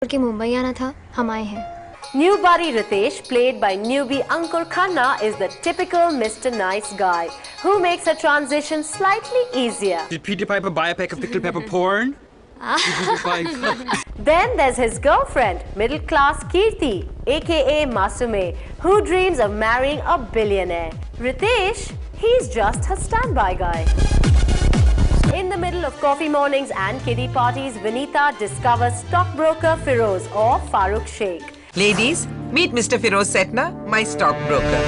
कि मुंबई आना था, हम आए हैं। New buddy Ritesh, played by newbie Ankur Khanna, is the typical Mr. Nice guy who makes a transition slightly easier. Did Peter Piper buy a pack of pickled pepper porn? Then there's his girlfriend, middle-class Kirti, aka Masume, who dreams of marrying a billionaire. Ritesh, he's just her standby guy. In the middle of coffee mornings and kiddie parties, Vinita discovers stockbroker Firoz or Farooq Sheikh. Ladies, meet Mr. Firoz Setna, my stockbroker.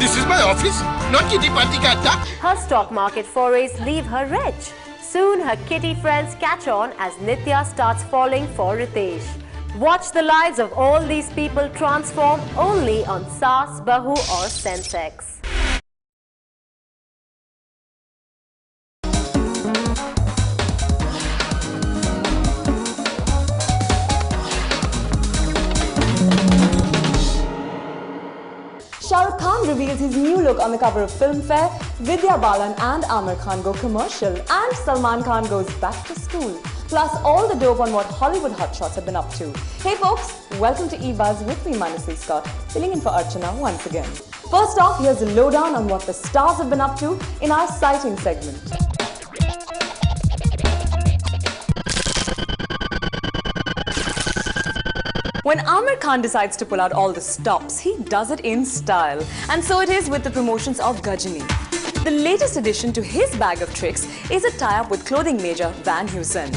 This is my office, not kiddie party ka adda. Her stock market forays leave her rich. Soon her kitty friends catch on as Nitya starts falling for Ritesh. Watch the lives of all these people transform only on Saas, Bahu or Sensex. Shah Rukh Khan reveals his new look on the cover of Filmfare, Vidya Balan and Aamir Khan go commercial, and Salman Khan goes back to school. Plus all the dope on what Hollywood hotshots have been up to. Hey folks, welcome to eBuzz with me, Manasi Scott, filling in for Archana once again. First off, here's a lowdown on what the stars have been up to in our sighting segment. When Aamir Khan decides to pull out all the stops, he does it in style. And so it is with the promotions of Ghajini. The latest addition to his bag of tricks is a tie-up with clothing major Van Heusen.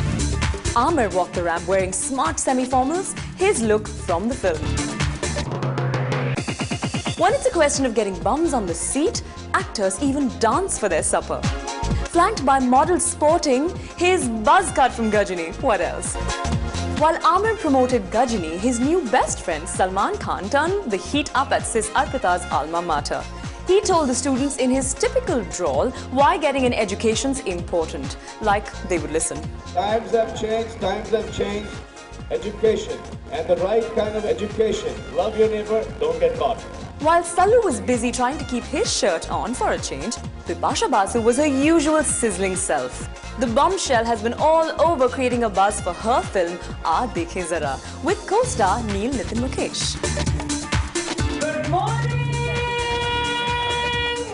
Aamir walked the ramp wearing smart semi-formals, his look from the film. When it's a question of getting bums on the seat, actors even dance for their supper. Flanked by models sporting his buzz cut from Ghajini, what else? While Aamir promoted Ghajini, his new best friend Salman Khan turned the heat up at Sis Arpita's alma mater. He told the students in his typical drawl why getting an education's important, like they would listen. Times have changed. Education, and the right kind of education. Love your neighbor, don't get caught. While Salu was busy trying to keep his shirt on for a change, Bipasha Basu was her usual sizzling self. The bombshell has been all over creating a buzz for her film Aa Dekhe Zara with co-star Neel Nitin Mukesh. Good morning,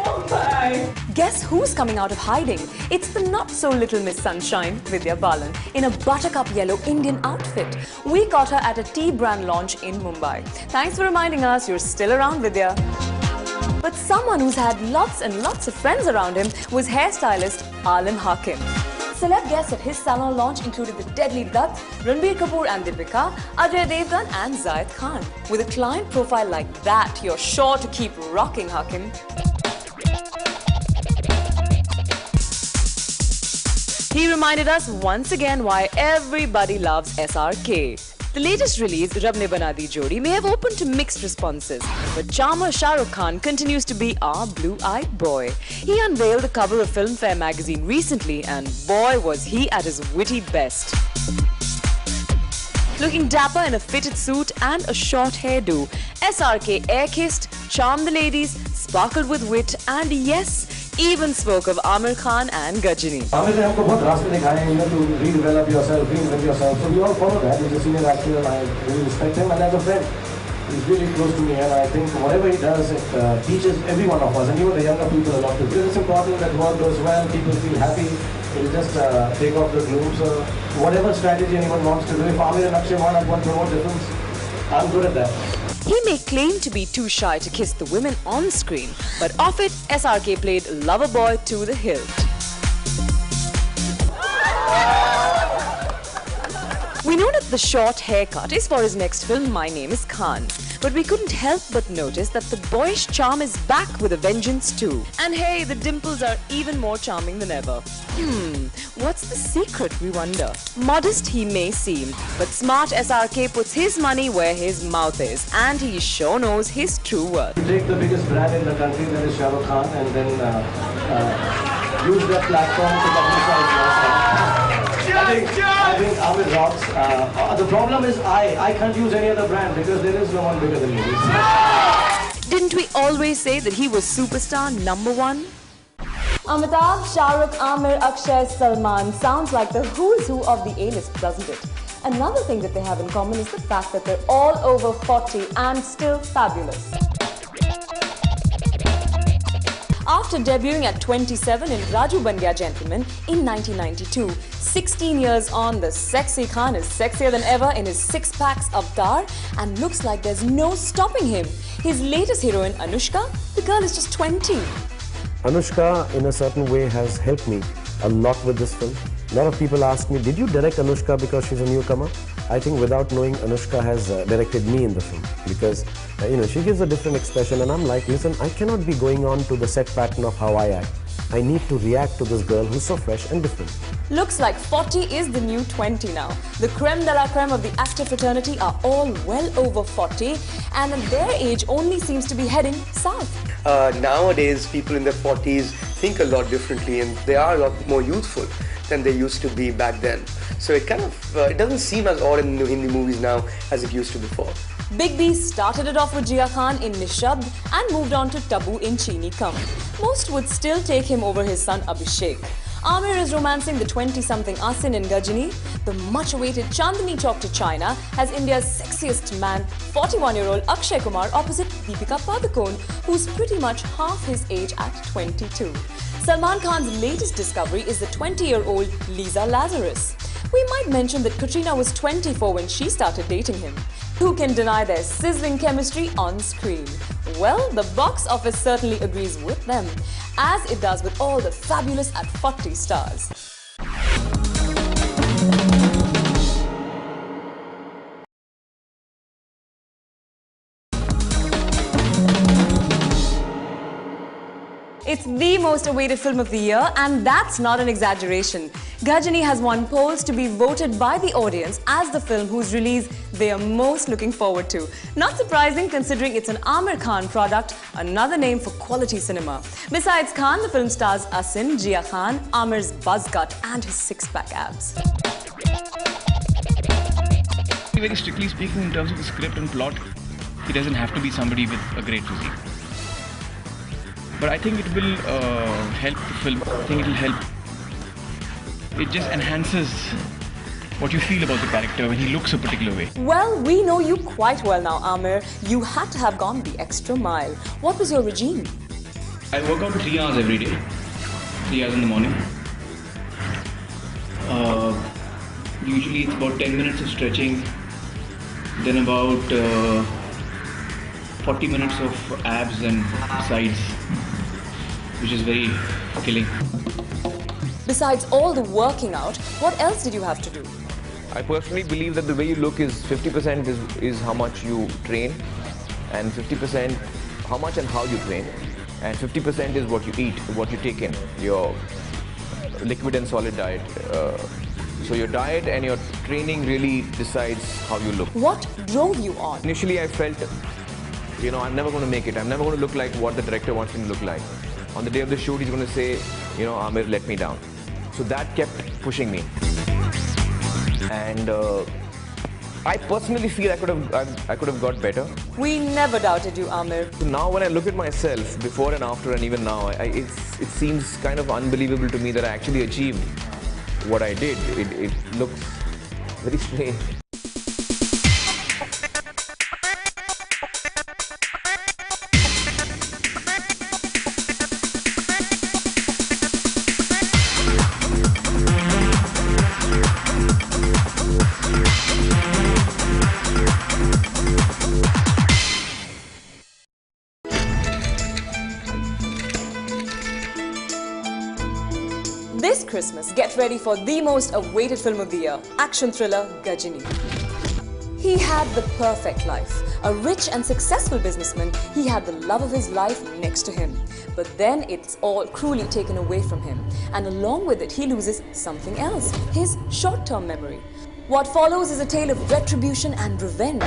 Mumbai! Guess who's coming out of hiding? It's the not-so-little Miss Sunshine, Vidya Balan, in a buttercup yellow Indian outfit. We caught her at a tea brand launch in Mumbai. Thanks for reminding us you're still around, Vidya. But someone who's had lots and lots of friends around him was hairstylist Alim Hakim. Celeb guests at his salon launch included the deadly Dutt, Ranbir Kapoor and Deepika, Ajay Devgan and Zayed Khan. With a client profile like that, you're sure to keep rocking, Hakim. He reminded us once again why everybody loves SRK. The latest release, Rab Ne Bana Di Jodi, may have opened to mixed responses, but charmer Shah Rukh Khan continues to be our blue-eyed boy. He unveiled the cover of Filmfare magazine recently, and boy was he at his witty best. Looking dapper in a fitted suit and a short hairdo, SRK air-kissed, charmed the ladies, sparkled with wit, and yes, even spoke of Aamir Khan and Ghajini. Aamir ne humko bahut raaste dikhaye hain, to redevelop yourself, reinvent yourself. So we all follow that. He's a senior actor and I really respect him. And as a friend, he's really close to me. And I think whatever he does, it teaches every one of us, and even the younger people a lot too. Because it's important that work goes well, people feel happy. It'll just take off the gloom. So whatever strategy anyone wants to do, if Aamir and Akshay want to promote the films, I'm good at that. He may claim to be too shy to kiss the women on screen, but off it, SRK played Loverboy to the hilt. We know that the short haircut is for his next film, My Name is Khan. But we couldn't help but notice that the boyish charm is back with a vengeance too. And hey, the dimples are even more charming than ever. What's the secret, we wonder? Modest he may seem, but smart SRK puts his money where his mouth is, and he sure knows his true worth. You take the biggest brand in the country, that is Shah Rukh Khan, and then use that platform to publicize yourself. I think Aamir rocks. The problem is I can't use any other brand because there is no one bigger than me. Didn't we always say that he was superstar #1? Amitabh, Shah Rukh, Aamir, Akshay, Salman sounds like the who's who of the A-list, doesn't it? Another thing that they have in common is the fact that they're all over 40 and still fabulous. After debuting at 27 in Raju Ban Gaya Gentleman in 1992, 16 years on, the sexy Khan is sexier than ever in his six-packs avatar and looks like there's no stopping him. His latest heroine, Anushka, the girl is just 20. Anushka, in a certain way, has helped me a lot with this film. A lot of people ask me, did you direct Anushka because she's a newcomer? I think without knowing, Anushka has directed me in the film because, she gives a different expression and I'm like, listen, I cannot be going on to the set pattern of how I act. I need to react to this girl who's so fresh and different. Looks like 40 is the new 20 now. The creme de la creme of the actor fraternity are all well over 40 and at their age only seems to be heading south. Nowadays, people in their 40s think a lot differently and they are a lot more youthful than they used to be back then. So it kind of, it doesn't seem as odd in the Hindi movies now as it used to before. Big B started it off with Jia Khan in Nishabd and moved on to Tabu in Chini Kam. Most would still take him over his son Abhishek. Aamir is romancing the 20-something Asin in Ghajini. The much-awaited Chandni Chowk to China has India's sexiest man, 41-year-old Akshay Kumar opposite Deepika Padukone, who's pretty much half his age at 22. Salman Khan's latest discovery is the 20-year-old Lisa Lazarus. We might mention that Katrina was 24 when she started dating him. Who can deny their sizzling chemistry on screen? Well, the box office certainly agrees with them, as it does with all the fabulous at 40 stars. It's the most awaited film of the year, and that's not an exaggeration. Ghajini has won polls to be voted by the audience as the film whose release they are most looking forward to. Not surprising considering it's an Aamir Khan product, another name for quality cinema. Besides Khan, the film stars Asin, Jia Khan, Aamir's buzz cut and his six-pack abs. Very strictly speaking, in terms of the script and plot, he doesn't have to be somebody with a great physique. But I think it will help the film. I think it will help. It just enhances what you feel about the character when he looks a particular way. Well, we know you quite well now, Aamir. You had to have gone the extra mile. What was your regime? I work out 3 hours every day. 3 hours in the morning. Usually it's about 10 minutes of stretching. Then about 40 minutes of abs and sides, which is very killing. Besides all the working out, what else did you have to do? I personally believe that the way you look is 50% is how much you train, and 50% how much and how you train, and 50% is what you eat, what you take in, your liquid and solid diet. So your diet and your training really decides how you look. What drove you on? Initially I felt, I'm never going to make it. I'm never going to look like what the director wants me to look like. On the day of the shoot, he's going to say, Aamir, let me down. So that kept pushing me. And I personally feel I could have got better. We never doubted you, Aamir. So now when I look at myself, before and after and even now, it seems kind of unbelievable to me that I actually achieved what I did. It looks very strange. This Christmas, get ready for the most awaited film of the year, action thriller Ghajini. He had the perfect life. A rich and successful businessman, he had the love of his life next to him. But then it's all cruelly taken away from him. And along with it, he loses something else, his short-term memory. What follows is a tale of retribution and revenge.